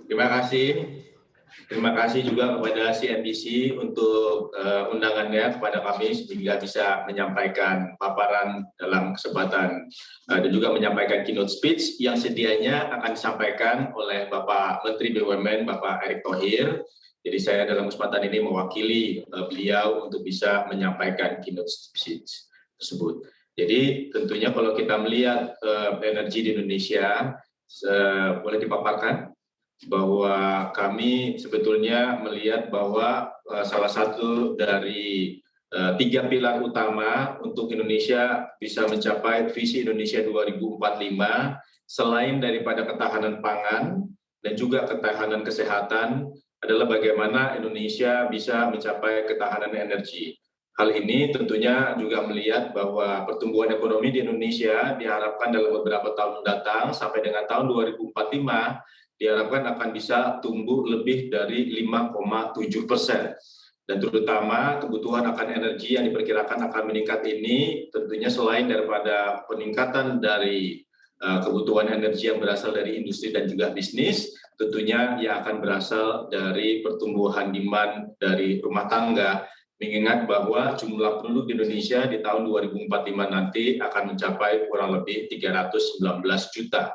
Terima kasih. Terima kasih juga kepada CNBC untuk undangannya kepada kami sehingga bisa menyampaikan paparan dalam kesempatan dan juga menyampaikan keynote speech yang sedianya akan disampaikan oleh Bapak Menteri BUMN Bapak Erick Thohir. Jadi saya dalam kesempatan ini mewakili beliau untuk bisa menyampaikan keynote speech tersebut. Jadi tentunya kalau kita melihat energi di Indonesia, boleh dipaparkan bahwa kami sebetulnya melihat bahwa salah satu dari tiga pilar utama untuk Indonesia bisa mencapai visi Indonesia 2045 selain daripada ketahanan pangan dan juga ketahanan kesehatan adalah bagaimana Indonesia bisa mencapai ketahanan energi. Hal ini tentunya juga melihat bahwa pertumbuhan ekonomi di Indonesia diharapkan dalam beberapa tahun mendatang sampai dengan tahun 2045 diharapkan akan bisa tumbuh lebih dari 5,7%. Dan terutama kebutuhan akan energi yang diperkirakan akan meningkat ini tentunya selain daripada peningkatan dari kebutuhan energi yang berasal dari industri dan juga bisnis, tentunya yang akan berasal dari pertumbuhan demand dari rumah tangga, mengingat bahwa jumlah penduduk di Indonesia di tahun 2045 nanti akan mencapai kurang lebih 319 juta.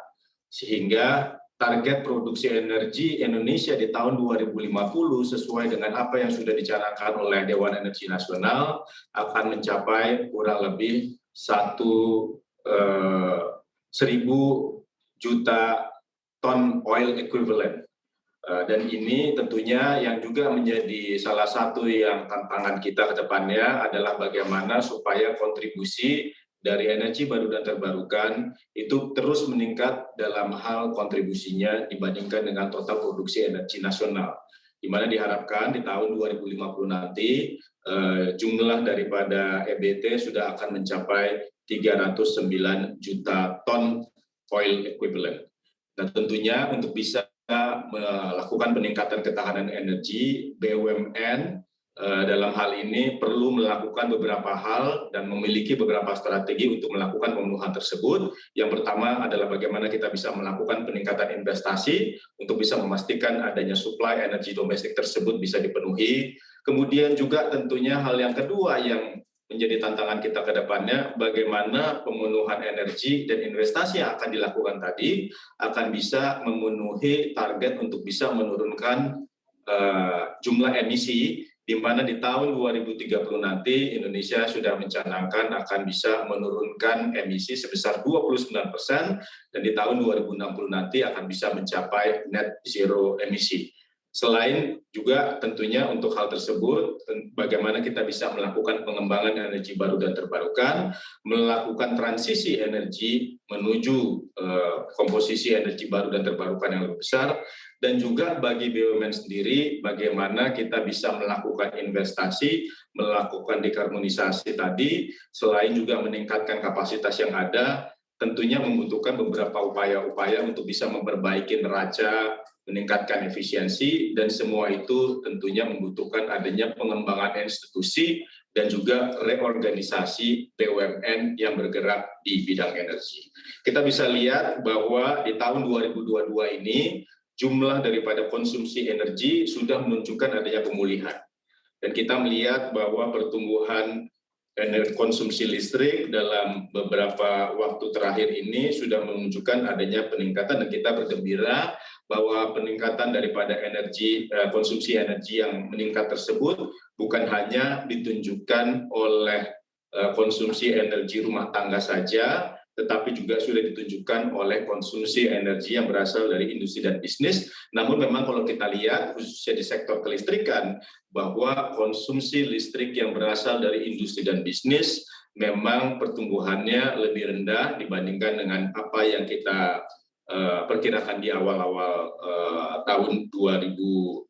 Sehingga target produksi energi Indonesia di tahun 2050 sesuai dengan apa yang sudah dicanangkan oleh Dewan Energi Nasional akan mencapai kurang lebih 1.000 juta ton oil equivalent. Dan ini tentunya yang juga menjadi salah satu yang tantangan kita ke depannya adalah bagaimana supaya kontribusi dari energi baru dan terbarukan itu terus meningkat dalam hal kontribusinya dibandingkan dengan total produksi energi nasional. Di mana diharapkan di tahun 2050 nanti jumlah daripada EBT sudah akan mencapai 309 juta ton oil equivalent. Dan tentunya untuk bisa melakukan peningkatan ketahanan energi, BUMN dalam hal ini perlu melakukan beberapa hal dan memiliki beberapa strategi untuk melakukan pemenuhan tersebut. Yang pertama adalah bagaimana kita bisa melakukan peningkatan investasi untuk bisa memastikan adanya suplai energi domestik tersebut bisa dipenuhi. Kemudian juga tentunya hal yang kedua yang menjadi tantangan kita ke depannya, bagaimana pemenuhan energi dan investasi yang akan dilakukan tadi akan bisa memenuhi target untuk bisa menurunkan jumlah emisi, di mana di tahun 2030 nanti Indonesia sudah mencanangkan akan bisa menurunkan emisi sebesar 29%, dan di tahun 2060 nanti akan bisa mencapai net zero emisi. Selain juga tentunya untuk hal tersebut, bagaimana kita bisa melakukan pengembangan energi baru dan terbarukan, melakukan transisi energi menuju komposisi energi baru dan terbarukan yang lebih besar, dan juga bagi BUMN sendiri, bagaimana kita bisa melakukan investasi, melakukan dekarbonisasi tadi, selain juga meningkatkan kapasitas yang ada, tentunya membutuhkan beberapa upaya-upaya untuk bisa memperbaiki neraca, meningkatkan efisiensi, dan semua itu tentunya membutuhkan adanya pengembangan institusi dan juga reorganisasi BUMN yang bergerak di bidang energi. Kita bisa lihat bahwa di tahun 2022 ini jumlah daripada konsumsi energi sudah menunjukkan adanya pemulihan. Dan kita melihat bahwa pertumbuhan konsumsi listrik dalam beberapa waktu terakhir ini sudah menunjukkan adanya peningkatan, dan kita bergembira bahwa peningkatan daripada konsumsi energi yang meningkat tersebut bukan hanya ditunjukkan oleh konsumsi energi rumah tangga saja, tetapi juga sudah ditunjukkan oleh konsumsi energi yang berasal dari industri dan bisnis. Namun memang kalau kita lihat khususnya di sektor kelistrikan, bahwa konsumsi listrik yang berasal dari industri dan bisnis memang pertumbuhannya lebih rendah dibandingkan dengan apa yang kita perkirakan di awal-awal tahun 2010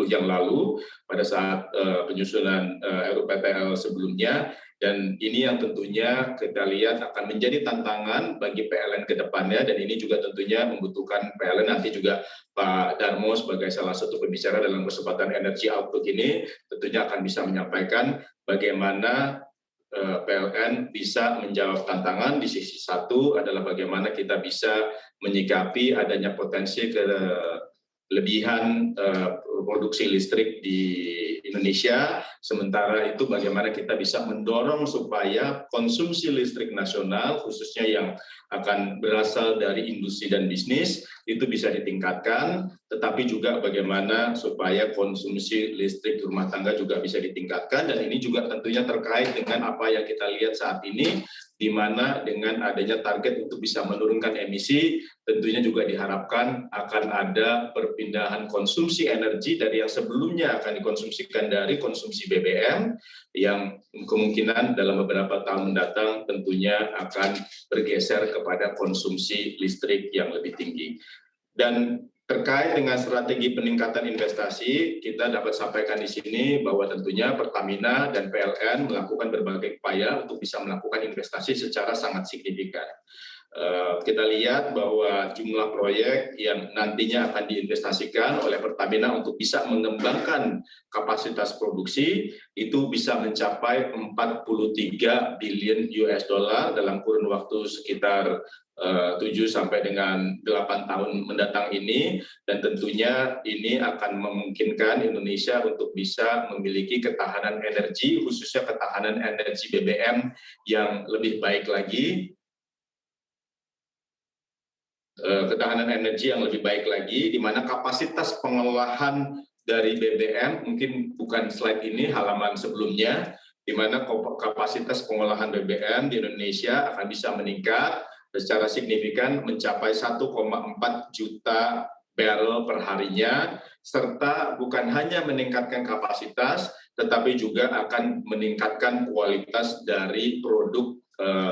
yang lalu pada saat penyusunan RUPTL sebelumnya. Dan ini yang tentunya kita lihat akan menjadi tantangan bagi PLN ke depannya, dan ini juga tentunya membutuhkan PLN nanti juga Pak Darmo sebagai salah satu pembicara dalam kesempatan Energy Outlook ini tentunya akan bisa menyampaikan bagaimana PLN bisa menjawab tantangan. Di sisi satu adalah bagaimana kita bisa menyikapi adanya potensi kelebihan produksi listrik di Indonesia. Sementara itu bagaimana kita bisa mendorong supaya konsumsi listrik nasional, khususnya yang akan berasal dari industri dan bisnis, itu bisa ditingkatkan, tetapi juga bagaimana supaya konsumsi listrik rumah tangga juga bisa ditingkatkan, dan ini juga tentunya terkait dengan apa yang kita lihat saat ini, di mana dengan adanya target untuk bisa menurunkan emisi, tentunya juga diharapkan akan ada perpindahan konsumsi energi dari yang sebelumnya akan dikonsumsikan dari konsumsi BBM, yang kemungkinan dalam beberapa tahun mendatang tentunya akan bergeser kepada konsumsi listrik yang lebih tinggi. Dan terkait dengan strategi peningkatan investasi, kita dapat sampaikan di sini bahwa tentunya Pertamina dan PLN melakukan berbagai upaya untuk bisa melakukan investasi secara sangat signifikan. Kita lihat bahwa jumlah proyek yang nantinya akan diinvestasikan oleh Pertamina untuk bisa mengembangkan kapasitas produksi itu bisa mencapai 43 billion US dollar dalam kurun waktu sekitar 7 sampai dengan 8 tahun mendatang ini, dan tentunya ini akan memungkinkan Indonesia untuk bisa memiliki ketahanan energi, khususnya ketahanan energi BBM yang lebih baik lagi, di mana kapasitas pengolahan dari BBM, mungkin bukan slide ini, halaman sebelumnya, di mana kapasitas pengolahan BBM di Indonesia akan bisa meningkat secara signifikan mencapai 1,4 juta barrel per harinya, serta bukan hanya meningkatkan kapasitas, tetapi juga akan meningkatkan kualitas dari produk.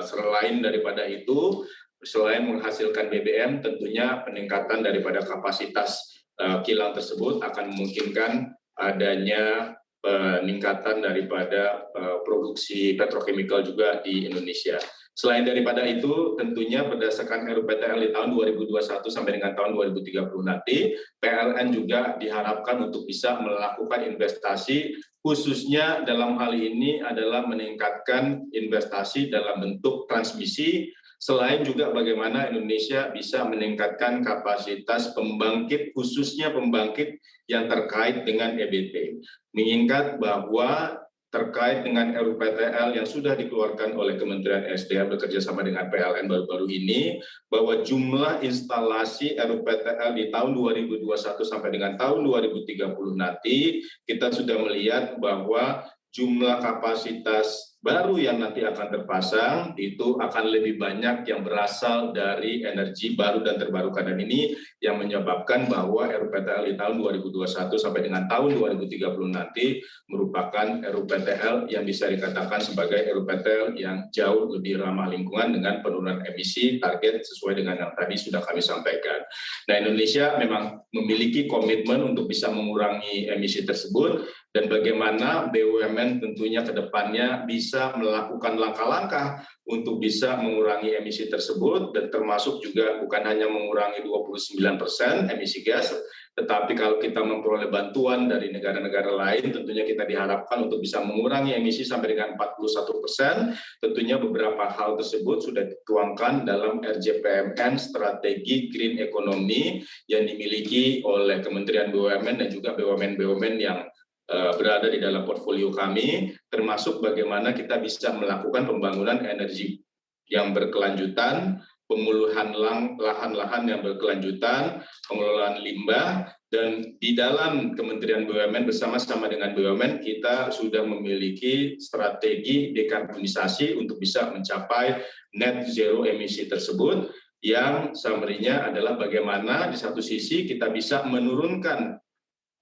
Selain daripada itu, selain menghasilkan BBM, tentunya peningkatan daripada kapasitas kilang tersebut akan memungkinkan adanya peningkatan daripada produksi petrochemical juga di Indonesia. Selain daripada itu, tentunya berdasarkan RUPTL di tahun 2021 sampai dengan tahun 2030 nanti, PLN juga diharapkan untuk bisa melakukan investasi, khususnya dalam hal ini adalah meningkatkan investasi dalam bentuk transmisi, selain juga bagaimana Indonesia bisa meningkatkan kapasitas pembangkit, khususnya pembangkit yang terkait dengan EBT. Mengingat bahwa terkait dengan RUPTL yang sudah dikeluarkan oleh Kementerian SDM bekerjasama dengan PLN baru-baru ini, bahwa jumlah instalasi RUPTL di tahun 2021 sampai dengan tahun 2030 nanti, kita sudah melihat bahwa jumlah kapasitas baru yang nanti akan terpasang itu akan lebih banyak yang berasal dari energi baru dan terbarukan, dan ini yang menyebabkan bahwa RUPTL di tahun 2021 sampai dengan tahun 2030 nanti merupakan RUPTL yang bisa dikatakan sebagai RUPTL yang jauh lebih ramah lingkungan dengan penurunan emisi target sesuai dengan yang tadi sudah kami sampaikan. Nah, Indonesia memang memiliki komitmen untuk bisa mengurangi emisi tersebut, dan bagaimana BUMN tentunya ke depannya bisa melakukan langkah-langkah untuk bisa mengurangi emisi tersebut, dan termasuk juga bukan hanya mengurangi 29% emisi gas, tetapi kalau kita memperoleh bantuan dari negara-negara lain, tentunya kita diharapkan untuk bisa mengurangi emisi sampai dengan 41%. Tentunya beberapa hal tersebut sudah dituangkan dalam RJPMN Strategi Green Economy yang dimiliki oleh Kementerian BUMN dan juga BUMN-BUMN yang berada di dalam portfolio kami, termasuk bagaimana kita bisa melakukan pembangunan energi yang berkelanjutan, pemulihan lahan-lahan yang berkelanjutan, pengelolaan limbah, dan di dalam Kementerian BUMN bersama-sama dengan BUMN kita sudah memiliki strategi dekarbonisasi untuk bisa mencapai net zero emisi tersebut, yang summary-nya adalah bagaimana di satu sisi kita bisa menurunkan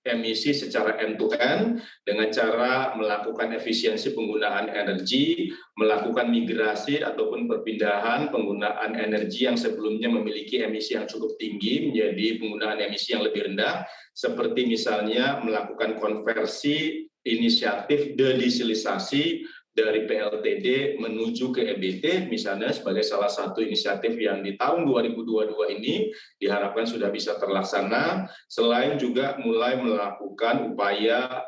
emisi secara end-to-end dengan cara melakukan efisiensi penggunaan energi, melakukan migrasi ataupun perpindahan penggunaan energi yang sebelumnya memiliki emisi yang cukup tinggi menjadi penggunaan emisi yang lebih rendah, seperti misalnya melakukan konversi inisiatif dedieselisasi dari PLTD menuju ke EBT, misalnya sebagai salah satu inisiatif yang di tahun 2022 ini diharapkan sudah bisa terlaksana, selain juga mulai melakukan upaya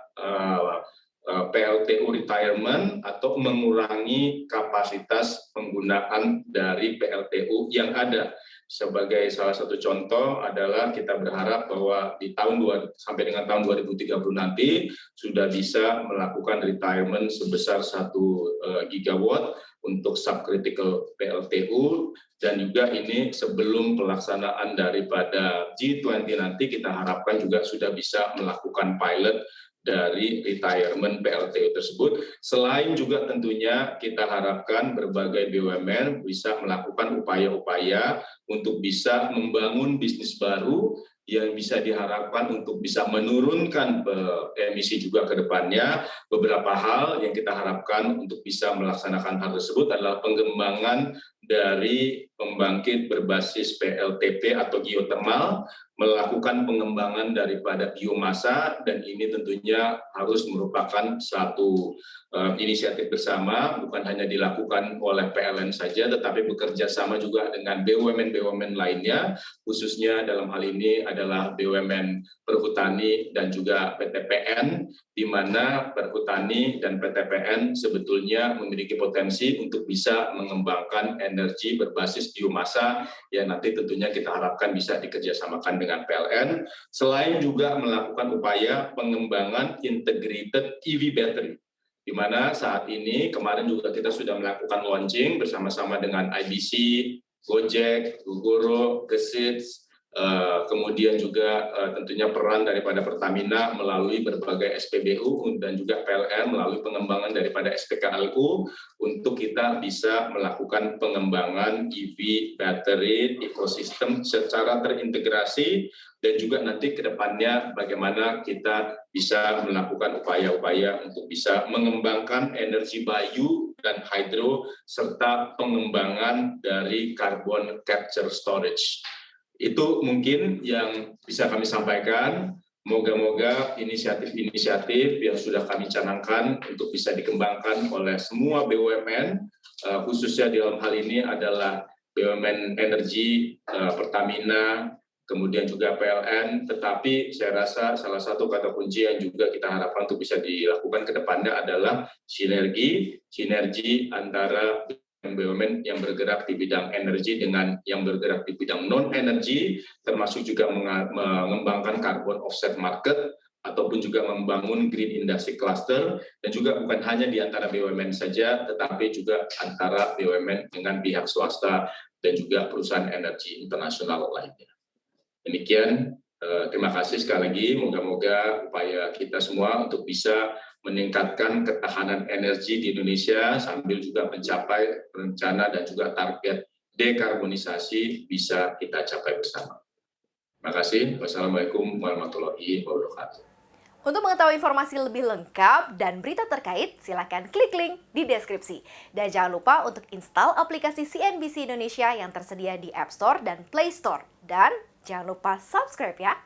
PLTU retirement atau mengurangi kapasitas penggunaan dari PLTU yang ada. sebagai salah satu contoh adalah kita berharap bahwa di sampai dengan tahun 2030 nanti sudah bisa melakukan retirement sebesar 1 gigawatt untuk subcritical PLTU, dan juga ini sebelum pelaksanaan daripada G20 nanti kita harapkan juga sudah bisa melakukan pilot dari retirement PLTU tersebut. Selain juga tentunya kita harapkan berbagai BUMN bisa melakukan upaya-upaya untuk bisa membangun bisnis baru yang bisa diharapkan untuk bisa menurunkan emisi juga ke depannya. Beberapa hal yang kita harapkan untuk bisa melaksanakan hal tersebut adalah pengembangan dari pembangkit berbasis PLTP atau geothermal, melakukan pengembangan daripada biomasa, dan ini tentunya harus merupakan satu inisiatif bersama, bukan hanya dilakukan oleh PLN saja, tetapi bekerja sama juga dengan BUMN-BUMN lainnya, khususnya dalam hal ini adalah BUMN Perhutani dan juga PTPN, di mana Perhutani dan PTPN sebetulnya memiliki potensi untuk bisa mengembangkan energi berbasis biomasa yang nanti tentunya kita harapkan bisa dikerjasamakan dengan PLN, selain juga melakukan upaya pengembangan integrated EV battery, di mana saat ini kemarin juga kita sudah melakukan launching bersama-sama dengan IBC, Gojek, Gogoro, Gesits, kemudian juga tentunya peran daripada Pertamina melalui berbagai SPBU dan juga PLN melalui pengembangan daripada SPKLU untuk kita bisa melakukan pengembangan EV battery ekosistem secara terintegrasi, dan juga nanti ke depannya bagaimana kita bisa melakukan upaya-upaya untuk bisa mengembangkan energi bayu dan hydro serta pengembangan dari carbon capture storage. Itu mungkin yang bisa kami sampaikan. Moga-moga inisiatif-inisiatif yang sudah kami canangkan untuk bisa dikembangkan oleh semua BUMN, khususnya dalam hal ini adalah BUMN Energi, Pertamina, kemudian juga PLN, tetapi saya rasa salah satu kata kunci yang juga kita harapkan untuk bisa dilakukan ke depannya adalah sinergi antara BUMN yang bergerak di bidang energi dengan yang bergerak di bidang non-energi, termasuk juga mengembangkan carbon offset market, ataupun juga membangun green industry cluster, dan juga bukan hanya di antara BUMN saja, tetapi juga antara BUMN dengan pihak swasta dan juga perusahaan energi internasional lainnya. Demikian, terima kasih sekali lagi, moga-moga upaya kita semua untuk bisa meningkatkan ketahanan energi di Indonesia sambil juga mencapai rencana dan juga target dekarbonisasi bisa kita capai bersama. Terima kasih. Wassalamualaikum warahmatullahi wabarakatuh. Untuk mengetahui informasi lebih lengkap dan berita terkait, silakan klik link di deskripsi. Dan jangan lupa untuk install aplikasi CNBC Indonesia yang tersedia di App Store dan Play Store. Dan jangan lupa subscribe ya.